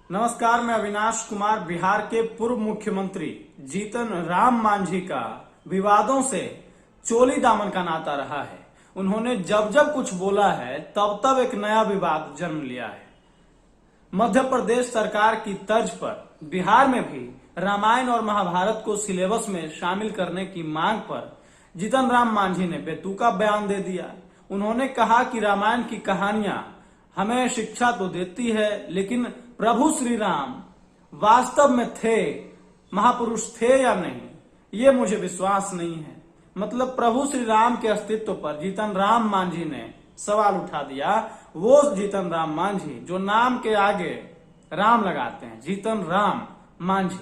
नमस्कार, मैं अविनाश कुमार। बिहार के पूर्व मुख्यमंत्री जीतन राम मांझी का विवादों से चोली दामन का नाता रहा है। उन्होंने जब जब कुछ बोला है तब तब एक नया विवाद जन्म लिया है। मध्य प्रदेश सरकार की तर्ज पर बिहार में भी रामायण और महाभारत को सिलेबस में शामिल करने की मांग पर जीतन राम मांझी ने बेतुका बयान दे दिया। उन्होंने कहा कि रामायण की कहानियां हमें शिक्षा तो देती है, लेकिन प्रभु श्री राम वास्तव में थे, महापुरुष थे या नहीं, ये मुझे विश्वास नहीं है। मतलब प्रभु श्री राम के अस्तित्व पर जीतन राम मांझी ने सवाल उठा दिया। वो जीतन राम मांझी जो नाम के आगे राम लगाते हैं, जीतन राम मांझी।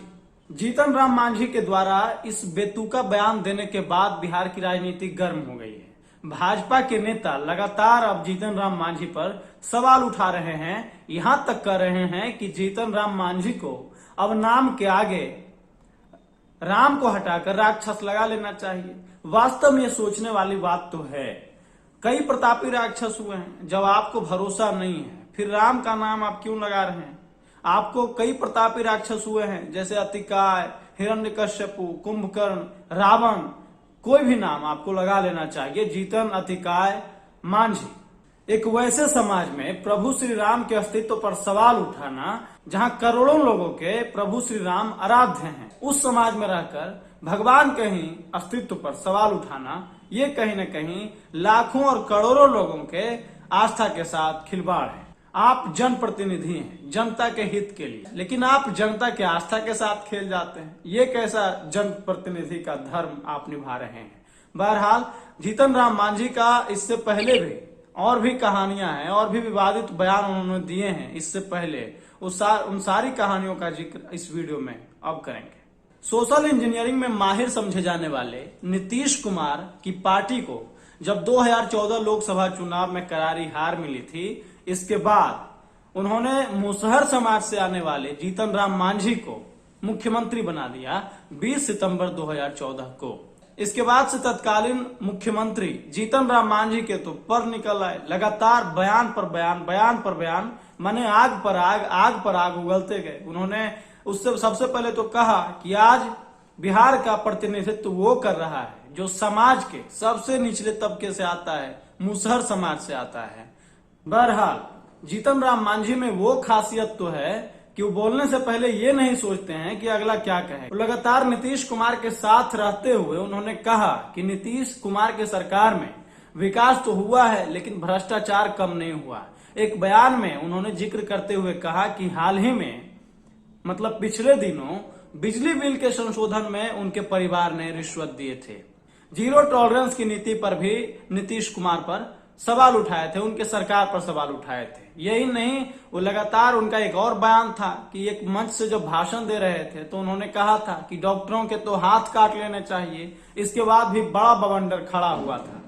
जीतन राम मांझी के द्वारा इस बेतुका बयान देने के बाद बिहार की राजनीति गर्म हो गई है। भाजपा के नेता लगातार अब जीतन राम मांझी पर सवाल उठा रहे हैं, यहां तक कर रहे हैं कि जीतन राम मांझी को अब नाम के आगे राम को हटाकर राक्षस लगा लेना चाहिए। वास्तव में ये सोचने वाली बात तो है। कई प्रतापी राक्षस हुए हैं। जब आपको भरोसा नहीं है फिर राम का नाम आप क्यों लगा रहे हैं? आपको कई प्रतापी राक्षस हुए हैं, जैसे अतिकाय, हिरण्यकश्यपु, कुंभकर्ण, रावण। कोई भी नाम आपको लगा लेना चाहिए। जीतन अतिकाय मांझी। एक वैसे समाज में प्रभु श्री राम के अस्तित्व पर सवाल उठाना जहां करोड़ों लोगों के प्रभु श्री राम आराध्य हैं, उस समाज में रहकर भगवान के ही अस्तित्व पर सवाल उठाना, ये कहीं न कहीं लाखों और करोड़ों लोगों के आस्था के साथ खिलवाड़ है। आप जनप्रतिनिधि हैं जनता के हित के लिए, लेकिन आप जनता के आस्था के साथ खेल जाते हैं। ये कैसा जनप्रतिनिधि का धर्म आप निभा रहे हैं? बहरहाल जीतन राम मांझी का इससे पहले भी और भी कहानियां हैं और भी विवादित बयान उन्होंने दिए हैं। इससे पहले उन सारी कहानियों का जिक्र इस वीडियो में अब करेंगे। सोशल इंजीनियरिंग में माहिर समझे जाने वाले नीतीश कुमार की पार्टी को जब 2014 लोकसभा चुनाव में करारी हार मिली थी, इसके बाद उन्होंने मुसहर समाज से आने वाले जीतन राम मांझी को मुख्यमंत्री बना दिया 20 सितंबर 2014 को। इसके बाद से तत्कालीन मुख्यमंत्री जीतन राम मांझी के तो पर निकल आए। लगातार बयान पर बयान, माने आग पर आग उगलते गए। उन्होंने उससे सबसे पहले तो कहा कि आज बिहार का प्रतिनिधित्व वो कर रहा है जो समाज के सबसे निचले तबके से आता है, मुसहर समाज से आता है। बहरहाल जीतन राम मांझी में वो खासियत तो है कि वो बोलने से पहले ये नहीं सोचते हैं कि अगला क्या कहे। लगातार नीतीश कुमार के साथ रहते हुए उन्होंने कहा कि नीतीश कुमार के सरकार में विकास तो हुआ है, लेकिन भ्रष्टाचार कम नहीं हुआ। एक बयान में उन्होंने जिक्र करते हुए कहा कि हाल ही में, मतलब पिछले दिनों, बिजली बिल के संशोधन में उनके परिवार ने रिश्वत दिए थे। जीरो टॉलरेंस की नीति पर भी नीतीश कुमार पर सवाल उठाए थे, उनके सरकार पर सवाल उठाए थे। यही नहीं, वो लगातार उनका एक और बयान था कि एक मंच से जब भाषण दे रहे थे तो उन्होंने कहा था कि डॉक्टरों के तो हाथ काट लेने चाहिए। इसके बाद भी बड़ा बवंडर खड़ा हुआ था।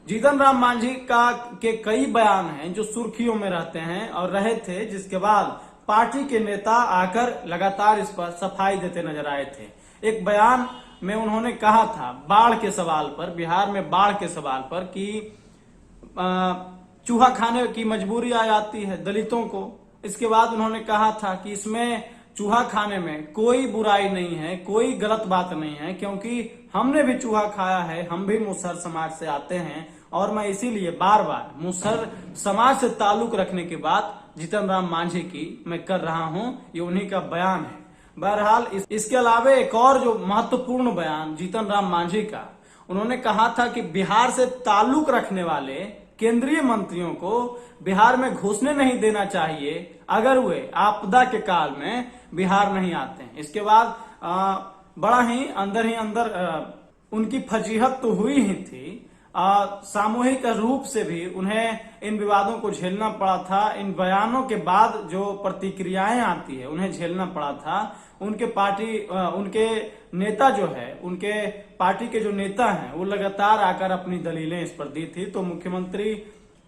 जीतन राम मांझी के कई बयान हैं जो सुर्खियों में रहते हैं और रहे थे, जिसके बाद पार्टी के नेता आकर लगातार इस पर सफाई देते नजर आए थे। एक बयान में उन्होंने कहा था बाढ़ के सवाल पर, बिहार में बाढ़ के सवाल पर, कि चूहा खाने की मजबूरी आ जाती है दलितों को। इसके बाद उन्होंने कहा था कि इसमें चूहा खाने में कोई बुराई नहीं है, कोई गलत बात नहीं है, क्योंकि हमने भी चूहा खाया है, हम भी मुसहर समाज से आते हैं और मैं इसीलिए बार बार मुसहर समाज से ताल्लुक रखने की बात जीतन राम मांझी की मैं कर रहा हूं। ये उन्हीं का बयान है। बहरहाल इसके अलावा एक और जो महत्वपूर्ण बयान जीतन राम मांझी का, उन्होंने कहा था कि बिहार से ताल्लुक रखने वाले केंद्रीय मंत्रियों को बिहार में घुसने नहीं देना चाहिए अगर वे आपदा के काल में बिहार नहीं आते हैं। इसके बाद बड़ा ही अंदर उनकी फजीहत तो हुई ही थी। सामूहिक रूप से भी उन्हें इन विवादों को झेलना पड़ा था। इन बयानों के बाद जो प्रतिक्रियाएं आती है उन्हें झेलना पड़ा था। उनके नेता जो है, उनके पार्टी के जो नेता हैं, वो लगातार आकर अपनी दलीलें इस पर दी थी।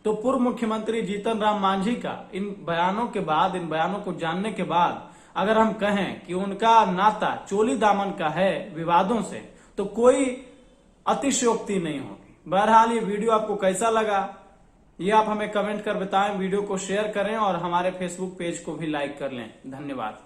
तो पूर्व मुख्यमंत्री जीतन राम मांझी का इन बयानों के बाद, इन बयानों को जानने के बाद अगर हम कहें कि उनका नाता चोली दामन का है विवादों से, तो कोई अतिशयोक्ति नहीं होगी। बहरहाल ये वीडियो आपको कैसा लगा ये आप हमें कमेंट कर बताएं, वीडियो को शेयर करें और हमारे फेसबुक पेज को भी लाइक कर लें। धन्यवाद।